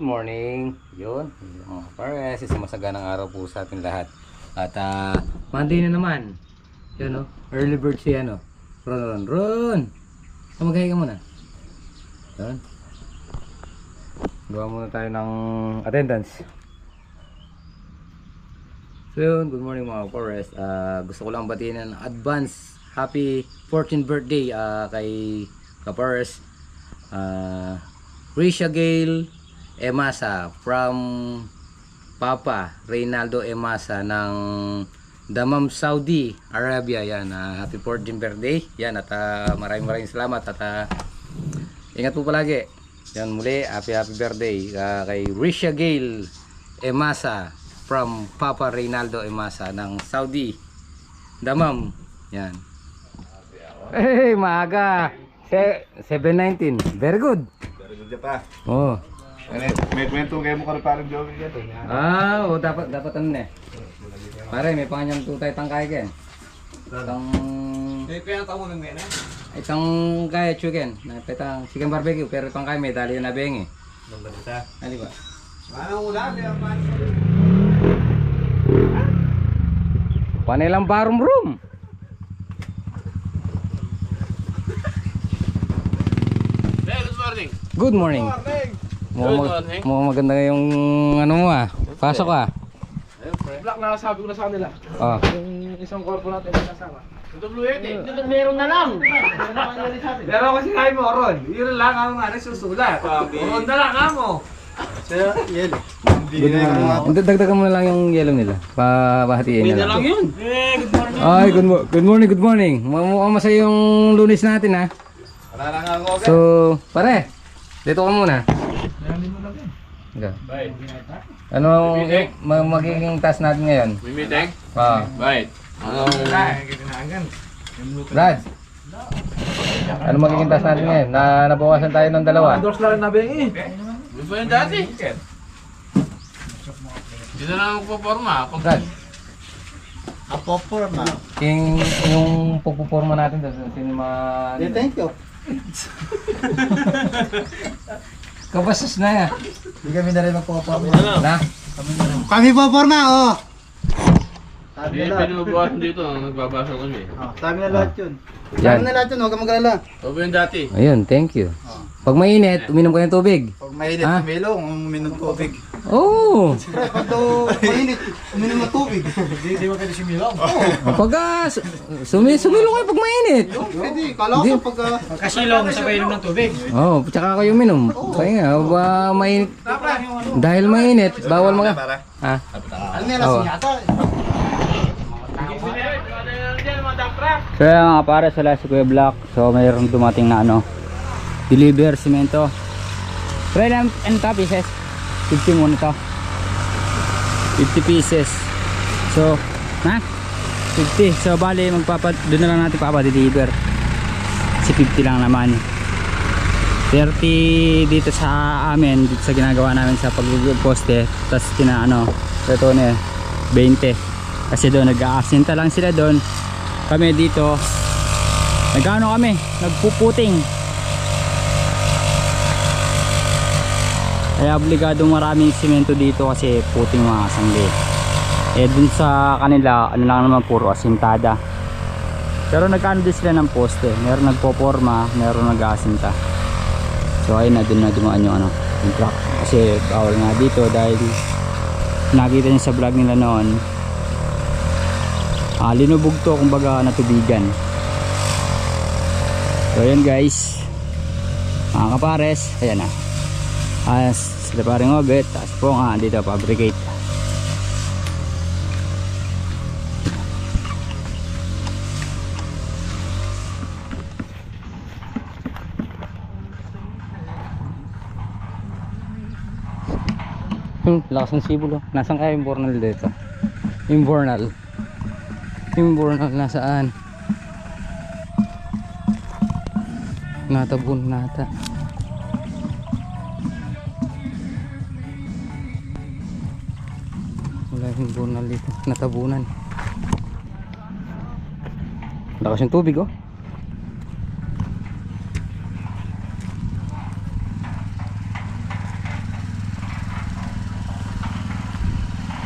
morning. Yun, mga pares, isang masaganang araw po sa ating lahat. At Monday na naman. Yan o, early bird siya no. Ron. Kamagay ka muna. Yan. Gawa muna tayo ng attendance. So yun, good morning mga pares. Gusto ko lang batiin ng advance happy 14th birthday kay Kapares. Risha Gail Emasa from Papa Reynaldo Emasa ng Dammam, Saudi Arabia. Yan, happy 14th birthday. Yan, at maraming salamat at ingat po palagi. Yan, muli happy birthday kay Risha Gail Emasa from Papa Reynaldo Emasa ng Saudi Dammam. Yan. Hey, maaga. 7:19. Very good. Pa. Oh. May kwento kayo mo parang jogging yan. Dapat ano eh. Pare, may panganyang tutay tangkay ken. Itang kaya chicken. Na petang chicken barbecue pero itang kaya may dali na beng eh. Nandita. Ano ba? Ano ulan yan man. Panelang room. Good morning. Mukhang maganda yung ano mo Pasok Black na sabi ko na sa kanila. Yung isang korpo natin na kasama. Meron na lang. Pero kasi kayo mo, Ron. Yun lang ang nagsusulat. Ron na lang mo. Sir, yelo. Dagdagan mo na lang yung yellow nila. Pahatiin na lang. Yun. Ay, good morning. Mukhang masaya yung Lunes natin ha. Wala na nga ako. So, pare, dito ka muna. Bye. Ano magiging task natin ngayon? May meeting? Bye. Gitinagan. Brad, ano magiging task natin ngayon? Nabawasan tayo ng 2. Endorse na rin nabengi. May pa yung dati. Dito na lang magpaporma. Brad, Apoporma. yung pagpuporma natin doon sa cinema. Thank you. Kapasos na yan. Hindi kami na rin magpaporma. Na? Kami poporma, oh! Hindi, pinubuhasan dito, nagbabasa kami. Sabi na lahat yun. Yan. Sabi na lahat yun, huwag kang magalala. O ba yung dati? Ayun, thank you. Pag mainit, uminom ka ng tubig. Pag mainit, Ha? umilo, uminom tubig. Oo. Pag daw mainit, uminom ng tubig. Hindi mo pwede similong. Pag sumilong kayo pag mainit. Pwede, kala ko pag... Kasilong sa painom ng tubig. Oo, tsaka kayo uminom. Kaya nga, mainit. Dahil mainit, bawal mga... Ha? Ano nga lasing yata? So yan mga pare, sala si Kuya Black. So mayroong dumating na deliver simento. Pero ilan pieces? 50 muna to. 50 pieces. So, 50. So bali doon na lang natin deliver. Kasi 50 lang naman. 30 dito sa amin, dito sa ginagawa namin sa pagposte. Tapos ito na 20. Kasi doon nag-aasinta lang sila doon. Kami dito nagpuputing. Kaya obligado maraming simento dito kasi puting mga sangli. Dun sa kanila lang naman puro asintada. Pero nagkano din sila ng poste. Meron nagpoporma, meron nag-aasinta. So ayun na, dun na dumaan yung truck. Kasi bawal nga dito dahil nakita niyo sa vlog nila noon. Linubog to, kumbaga natubigan. So ayan guys, mga kapares, ayan na. Sila paring obet, taas po nga dito fabricate. Lakas ng sibol. Nasaan kaya yung bornal dito? Yung bornal nasaan? Natabun nata. Wala yung bornal dito. Natabunan. Lakas yung tubig oh.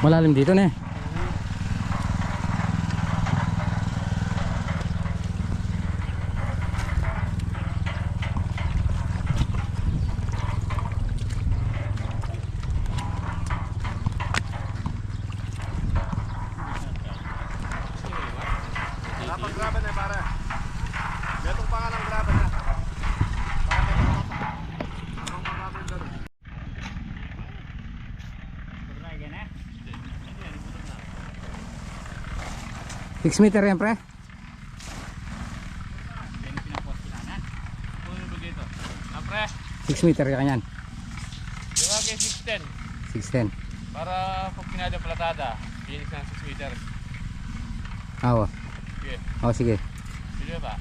Malalim dito na eh. Napag-graban na para. Betong pa nga ng graban na. Para 6 meter yan pre. Apre, 6 meter yan. diba kay 610? 610. Para pag pinada platada, pinis ng 6 meters. Oo. Sige, Oo, sige. video ba?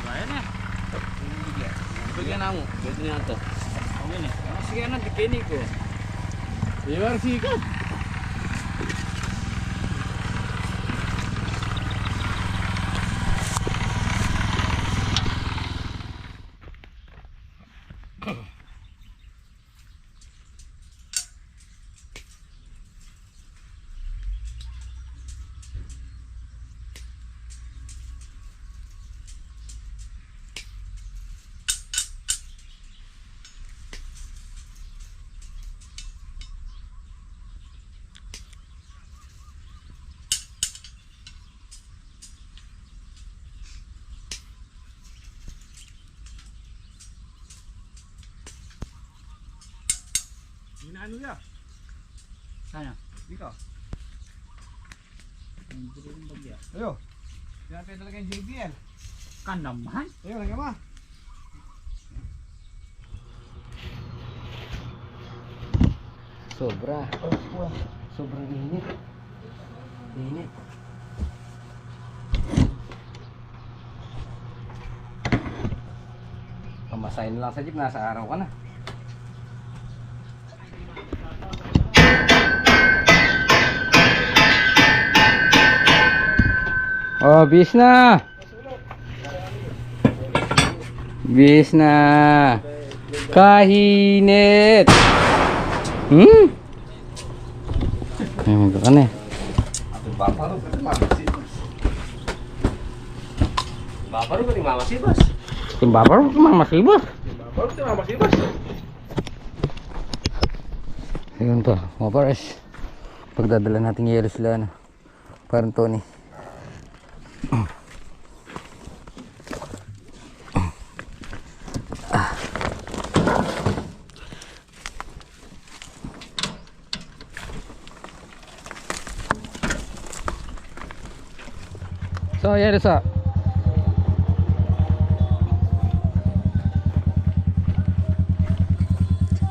Kaya na. Bigyan na mo. Pwede niya ito. Sige na, dikinig ko. Diba sikat? Ano ya? Sana? Dito. Ayo. Sinabi talaga yung JBL. Kan naman. Ayo, lagyan mo. Sobra. Sobrang init. Init. Pamasahin lang sa jeep, nasa araw ka na. Oh, bis na. Bis na. Kahinit. Ay, magkakan eh. Baparo ka ni Mama Sibas. Baparo ka ni Mama Sibas. Timbapar memang masih bos. Baru kita masih bos. Ayun to, mga pares. Pagdadala natin yelo sila ano. Parang Tony. So, yelo sa.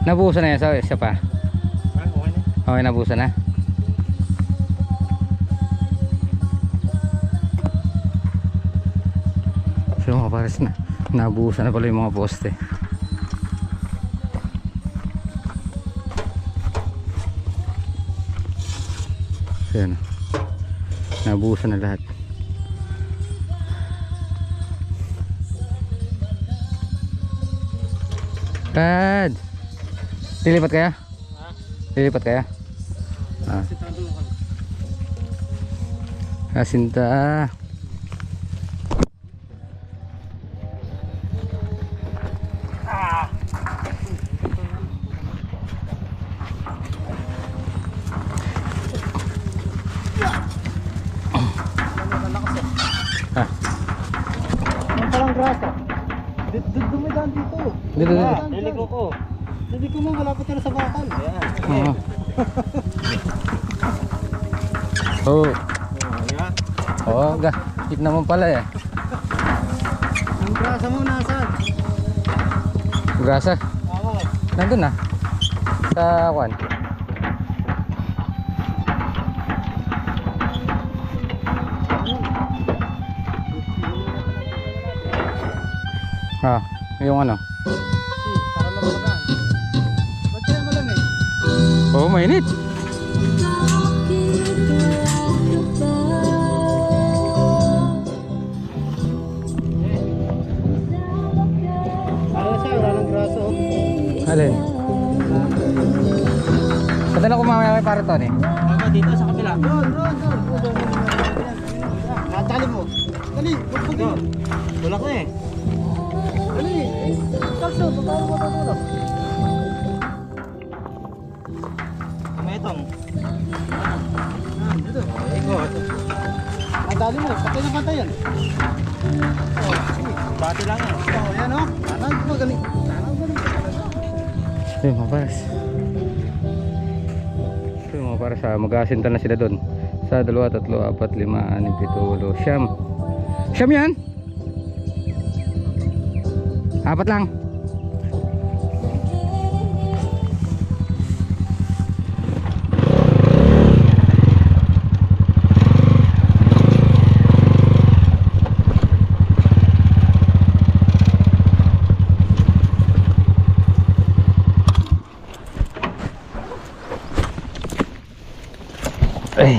Nabuhusan na yan sa isa pa. Okay, nabuhusan na. So mga pares na, nabuhusan na pala yung mga poste. So yan, nabuhusan na lahat. Tad, lilipat kaya? Lilipat kaya? Ah. Kasinta. Parang grasa. Dumidan dito. Dito. Liliko ko. Liliko mo, malapit ka na sa bakal. Ayan. Oo. Oh. Ayan. Oh, hit naman pala eh. Ang grasa mo nasaan? Grasa. Oo. Nandun na. Sa kwan. Ah, yung ano. Para lumalagaan. Ba't kaya malamig? Oh, mainit. Ano siya? Wala ng grasa. Alin? Dala ko mamaya kay para Tony. Dito sa kabila. Natali mo. Dali, doon. Wala ko eh. Dali. Kalso, babaw mo dito. Metong. Dito. Ikot. Natali mo, patay na patay yan. Oh, sige. Bati lang yan. Oh, yan oh. Tanang mo galing. Tanang mo galing. Ayun mga pares. Ayun mga pares, mag-aasinta na sila doon. Sa 2, 3, 4, 5, 6, 7, 8, 9. Siyam yan? 4 lang. Ay.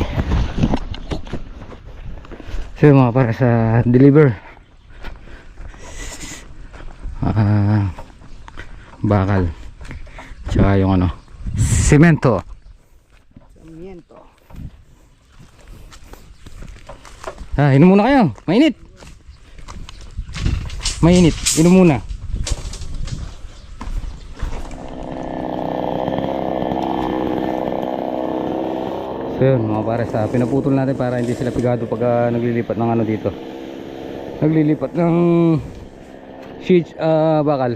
So mga para sa deliver bakal tsaka yung ano semento. Inom muna kayo, mainit inom muna. So yun mga pares, pinaputol natin para hindi sila pigado pag naglilipat ng ano dito, naglilipat ng sheets bakal.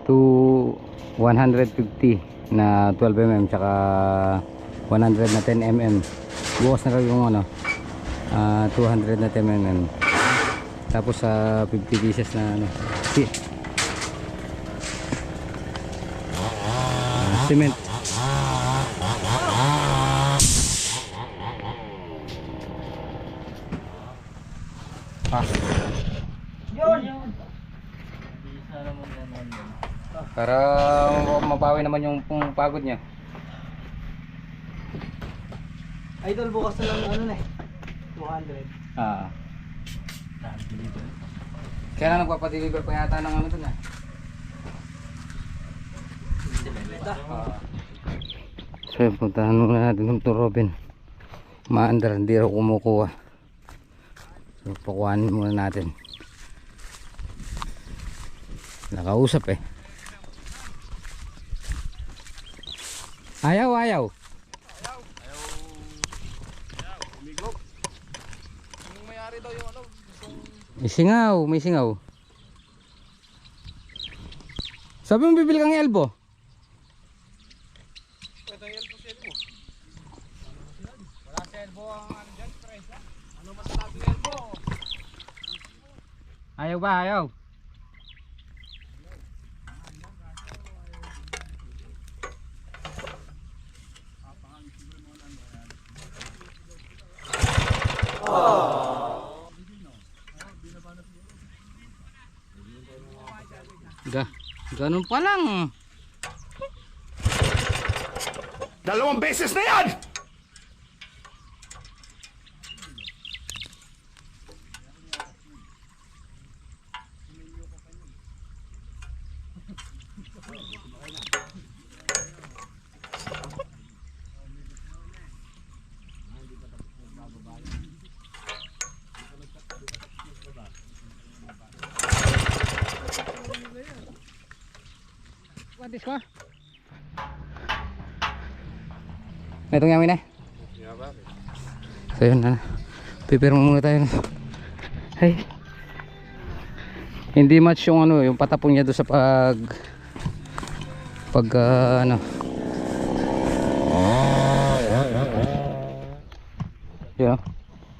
To 150 na 12mm tsaka 100 na 10mm. Bukas na kayo yung ano 200 na 10mm. Tapos sa 50 pieces na ano cement. Para mapawi naman yung pagod niya. Idol, bukas na lang ano na eh. 200. Kaya na nagpapadeliver pa yata ng ano dun So puntahan muna natin yung Robin. Maandar, hindi raw kumukuha. So pakuhanin muna natin. Nakausap eh. Ayaw. Umigop. Yung may-ari daw yung ano, May singaw. Sabi mo bibili kang elbow? pwede yung elbow siya mo. Wala sa elbow ang ano dyan, presa. Ano masasabi ng elbow? Ayaw ba? Ayaw. Ganun pa lang. 2 beses na yan! What is ko? May itong yamin eh. So yun na. Pipirma muna tayo. Hey. Hindi match yung ano, yung patapon niya doon sa ano. Yun.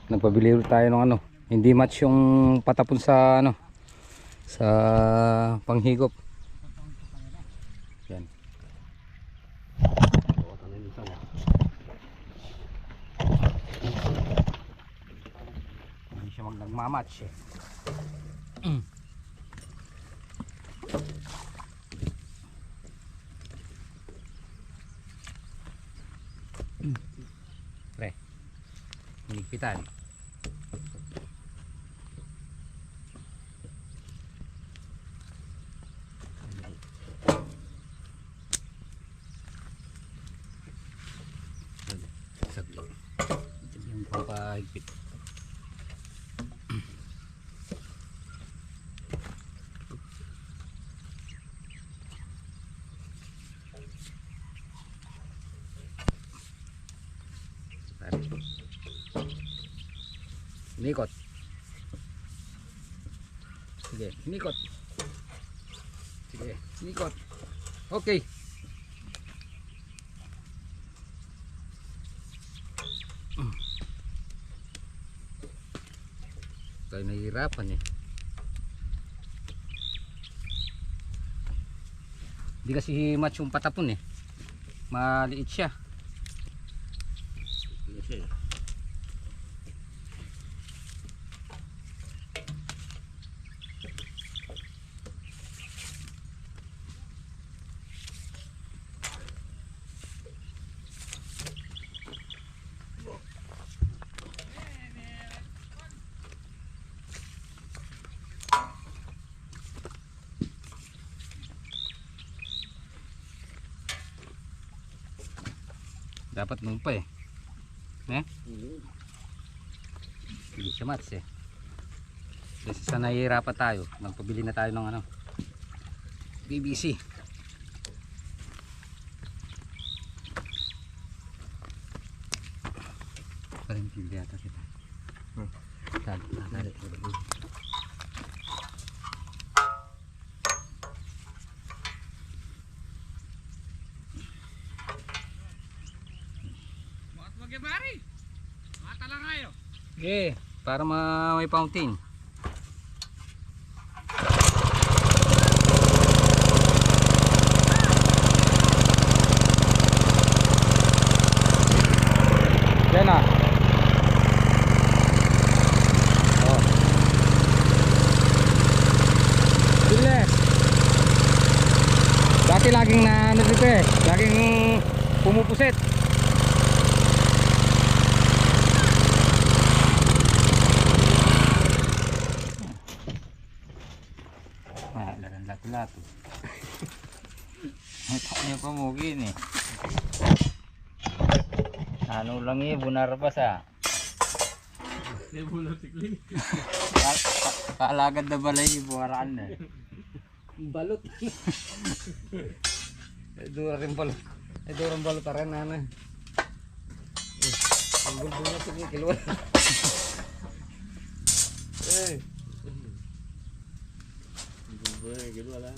Nagpabili tayo ng ano. Hindi match yung patapon sa ano, sa panghigop. Yan. Hindi siya nagmamatch eh. Pre, hinigpitan. Saglit. Yung pampahigpit. Nikot. Sige, nikot. Sige, nikot. Okay. Tayo nahihirapan eh. Hindi kasi match yung patapon eh. Maliit siya. Dapat nung pa eh. Hindi siya match eh. Kasi sa nahihirapan tayo, magpabili na tayo ng ano, BBC. Parang hindi yata kita. Dali. Mari, mata lang kayo. Okay, para may fountain. Yan na. Oh. Bilis. Dati laging na ano dito eh, laging pumupusit. Lato. Ito niya pamugin eh. Ano lang eh, bunar pa sa. Kaalagad na balay, buwaraan na. Balot. Dura rin balot. Dura rin balot rin na. Ang bulbul na ito kilwa. Gila lang.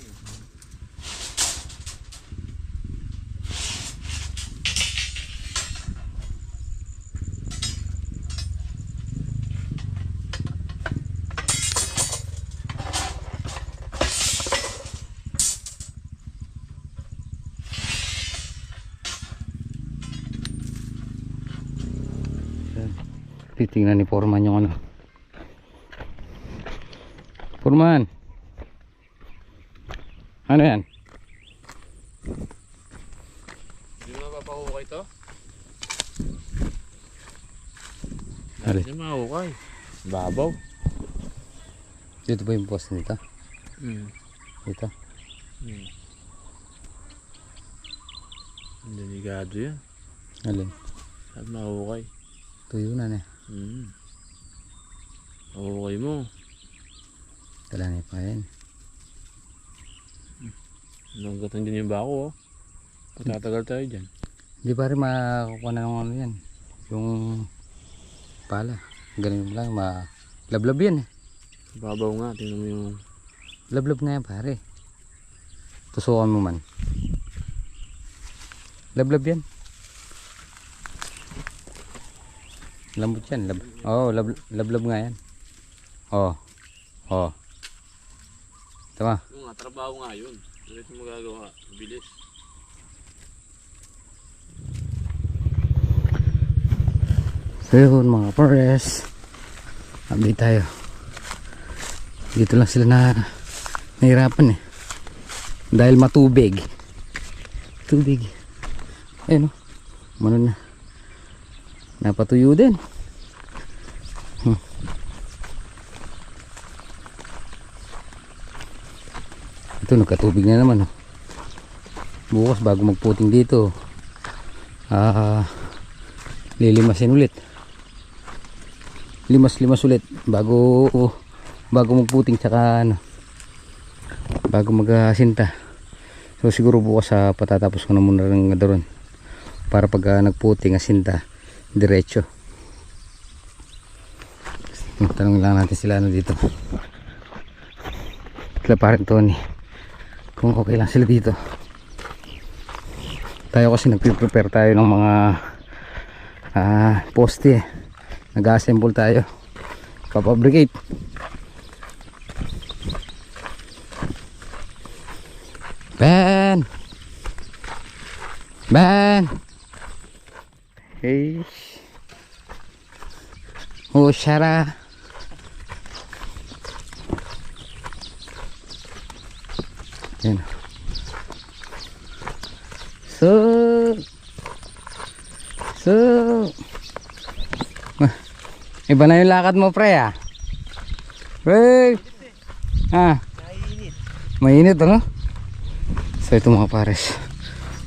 Titingnan ni Foreman yung ano. Foreman. Ano yan? Hindi mo mapapahukay to? Alin? Hindi mahukay. Babaw. Dito ba yung post nito? Dito? Delikado yan. Alin? Sabi mahukay. Tuyo na na. Mahukay mo. Tala na pa yan. Nagkatan din yung bako oh. Patatagal tayo dyan. Hindi pa rin makakuha na ng ano yan. Yung pala. Ganun lang. Lablab yan eh. Babaw nga. Tingnan mo yung... Lablab nga yan pare. Tusukan mo man. Lablab yan. Lambot yan. Lablab nga yan. Oh. Tama. Yung nga, trabaho nga yun. Diretso mo gagawa. Bilis. So yun mga pares, update tayo. Dito lang sila nahirapan eh, dahil matubig. Tubig. Ayun o, mano na, napatuyo din. Ito nagkatubig na naman oh. Bukas bago magputing dito lilimasin ulit. Limas ulit bago magputing, tsaka ano, bago magasinta. So siguro bukas patatapos ko na muna ng daron para pag nagputing asinta diretso. Tanong lang natin sila ano dito, sila parang Tony, kung okay lang sila dito. Tayo kasi nagpe-prepare tayo ng mga poste, nag-assemble tayo, papabricate. Ben hey, oh Shara, yan. So iba na yung lakad mo pre ah. Hey, mainit ano. So ito mga pares,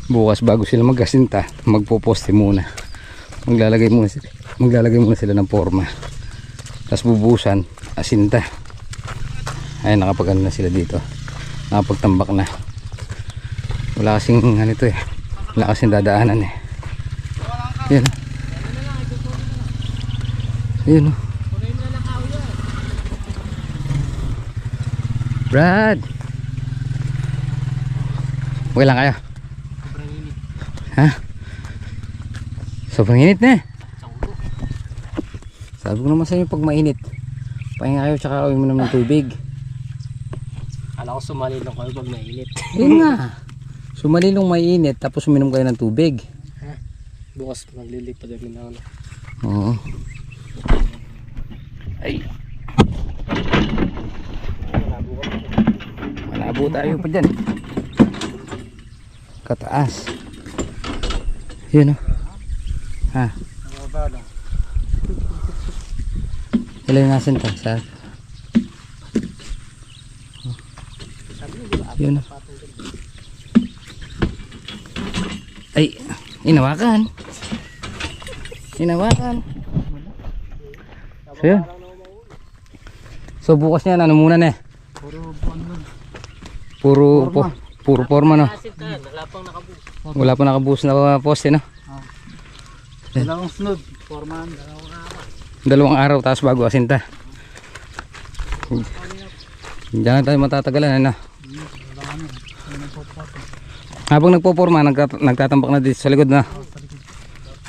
bukas bago sila magasinta, magpoposte muna, maglalagay muna sila ng forma, tapos bubusan asinta. Ay nakapagano na sila dito, nakapagtambak na. Wala kasing ano ito eh, wala kasing dadaanan eh. Yan yun oh. Brad, okay lang kayo? Sobrang init. Ha? Sobrang init na eh. Sabi ko naman sa inyo pag mainit, pahinga kayo tsaka uwi mo naman ng tubig. Kala ko sumalilong kayo pag mainit. Yun nga, sumalilong mainit tapos uminom kayo ng tubig. Bukas maglilipad kami na ano. Oo. Ay, malabo tayo pa dyan, kataas. Yun o. Ha, ilan yung nasin ta sa yun o. Ay, inawakan. So yun. So bukas niyan ano muna na eh. Puro forma no. Wala pa nakabuhos na poste no. Dalawang sunod. Forman, Dalawang araw tapos bago asinta. Diyan tayo matatagalan ano. Habang nagpoporma, nagtatambak na dito sa likod na.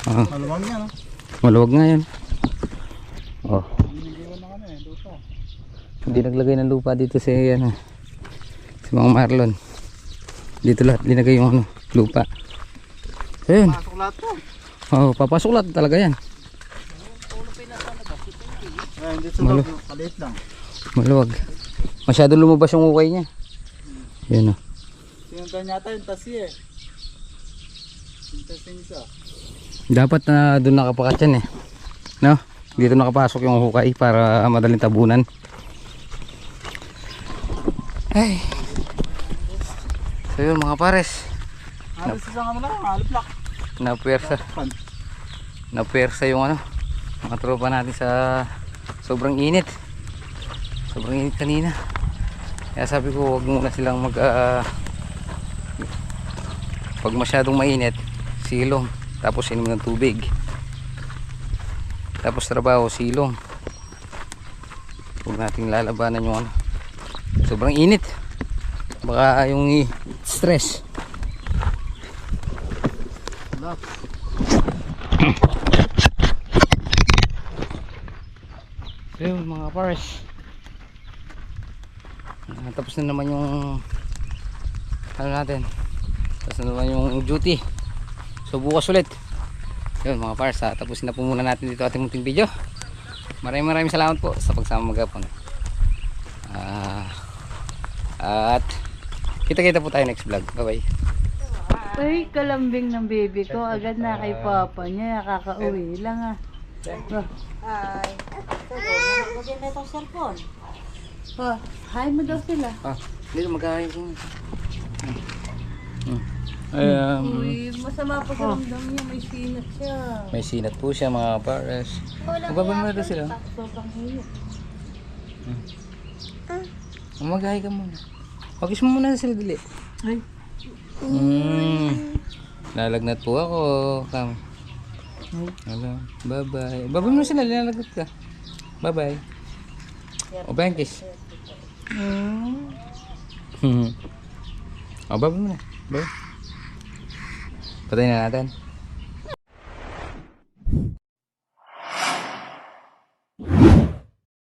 maluwag nga no. Maluwag nga yan. Oh. Hindi naglagay ng lupa dito si ano, si Mang Marlon. Dito lahat linagay yung ano, lupa. Ayun. Pasok lahat to. Oh, papasok lahat talaga yan. Hindi sa loob, palit lang. Maluwag. Masyado lumabas yung ukay niya. Yan oh. Yung kanyata yung tasi eh. Yung tasi siya. Dapat na doon nakapakat yan eh. No? Dito nakapasok yung hukay para madaling tabunan. Ay. So yun mga pares. Alis sa ano lang, aliplak. Napuwersa yung ano, mga tropa natin sa sobrang init. Sobrang init kanina. Kaya sabi ko wag muna silang pag masyadong mainit, silong. Tapos inom ng tubig. Tapos trabaho, silong. Huwag nating lalabanan yung ano, sobrang init. Baka yung stress. So yun mga pares, Tapos na naman yung ano natin. Tapos na naman yung duty. So bukas ulit. Yun mga pars, tapusin na po muna natin dito ating munting video. Maraming salamat po sa pagsama maghapon. At kita-kita po tayo next vlog. Bye bye. Ay, kalambing ng baby ko. Agad na kay papa niya. Kakauwi lang ah. Ay, ako din na itong cellphone. Oh, hi mo daw sila. Dito magkakain ko. Uy, masama pa karamdam niya. May sinat siya. May sinat po siya mga pares. Magbaba mo na sila. Sobrang hinit. Magahay ka muna. Pag-kiss mo muna sila dili. Ay. Lalagnat po ako. Kam. Hello. Bye-bye. Bye-bye mo sila. Lalagnat ka. Bye-bye. O ba yung kiss? O bye-bye mo na. Bye. Patayin na natin.